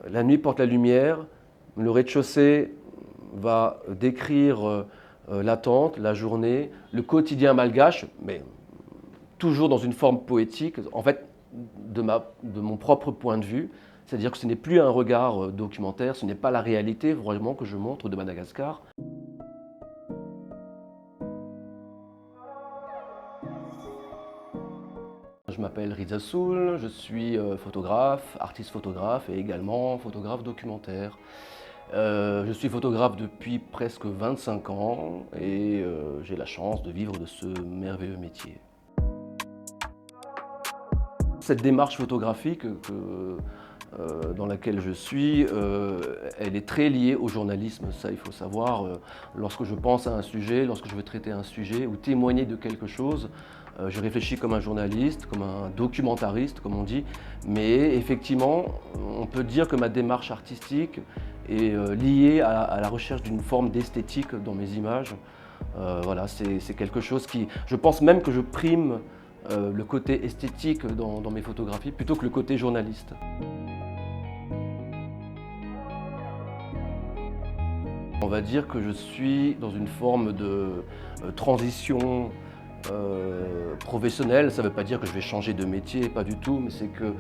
La nuit porte la lumière, le rez-de-chaussée va décrire l'attente, la journée, le quotidien malgache, mais toujours dans une forme poétique, en fait, de mon propre point de vue. C'est-à-dire que ce n'est plus un regard documentaire, ce n'est pas la réalité vraiment que je montre de Madagascar. Je m'appelle Riza Soul, je suis photographe, artiste photographe et également photographe documentaire. Je suis photographe depuis presque 25 ans et j'ai la chance de vivre de ce merveilleux métier. Cette démarche photographique dans laquelle je suis, elle est très liée au journalisme, ça il faut savoir. Lorsque je pense à un sujet, lorsque je veux traiter un sujet ou témoigner de quelque chose, je réfléchis comme un journaliste, comme un documentariste, comme on dit. Mais effectivement, on peut dire que ma démarche artistique est liée à la recherche d'une forme d'esthétique dans mes images. Voilà, c'est quelque chose qui... Je pense même que je prime le côté esthétique dans mes photographies plutôt que le côté journaliste. On va dire que je suis dans une forme de transition professionnelle. Ça ne veut pas dire que je vais changer de métier, pas du tout, mais c'est que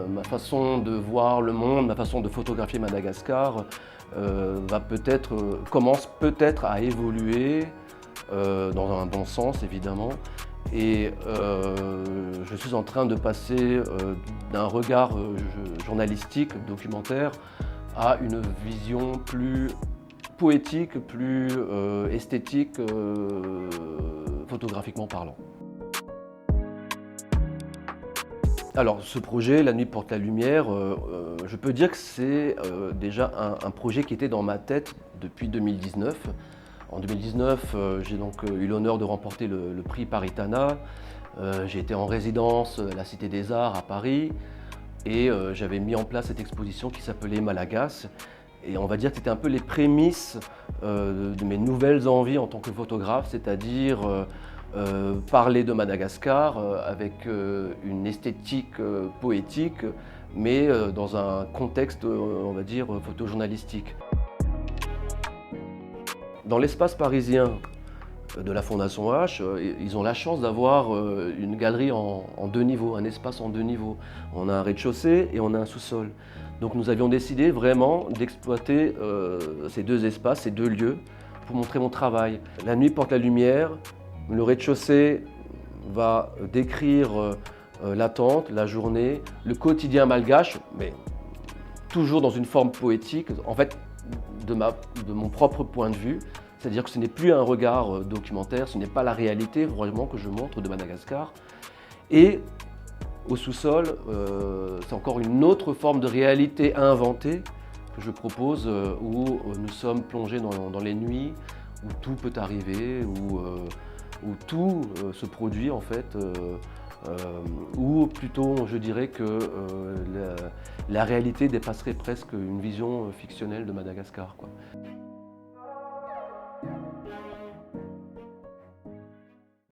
ma façon de voir le monde, ma façon de photographier Madagascar commence peut-être à évoluer dans un bon sens évidemment. Et je suis en train de passer d'un regard journalistique, documentaire, à une vision plus poétique, plus esthétique, photographiquement parlant. Alors ce projet, La nuit porte la lumière, je peux dire que c'est déjà un projet qui était dans ma tête depuis 2019. En 2019, j'ai donc eu l'honneur de remporter le prix Paritana. J'ai été en résidence à la Cité des Arts à Paris et j'avais mis en place cette exposition qui s'appelait Malagas. Et on va dire que c'était un peu les prémices de mes nouvelles envies en tant que photographe, c'est-à-dire parler de Madagascar avec une esthétique poétique, mais dans un contexte, on va dire, photojournalistique. Dans l'espace parisien de la Fondation H, ils ont la chance d'avoir une galerie en deux niveaux, un espace en deux niveaux. On a un rez-de-chaussée et on a un sous-sol. Donc nous avions décidé vraiment d'exploiter ces deux espaces, ces deux lieux, pour montrer mon travail. La nuit porte la lumière, le rez-de-chaussée va décrire l'attente, la journée, le quotidien malgache, mais toujours dans une forme poétique, en fait, de mon propre point de vue. C'est-à-dire que ce n'est plus un regard documentaire, ce n'est pas la réalité vraiment que je montre de Madagascar. Et au sous-sol, c'est encore une autre forme de réalité inventée que je propose, où nous sommes plongés dans les nuits, où tout peut arriver, où tout se produit en fait, ou plutôt je dirais que la réalité dépasserait presque une vision fictionnelle de Madagascar, quoi.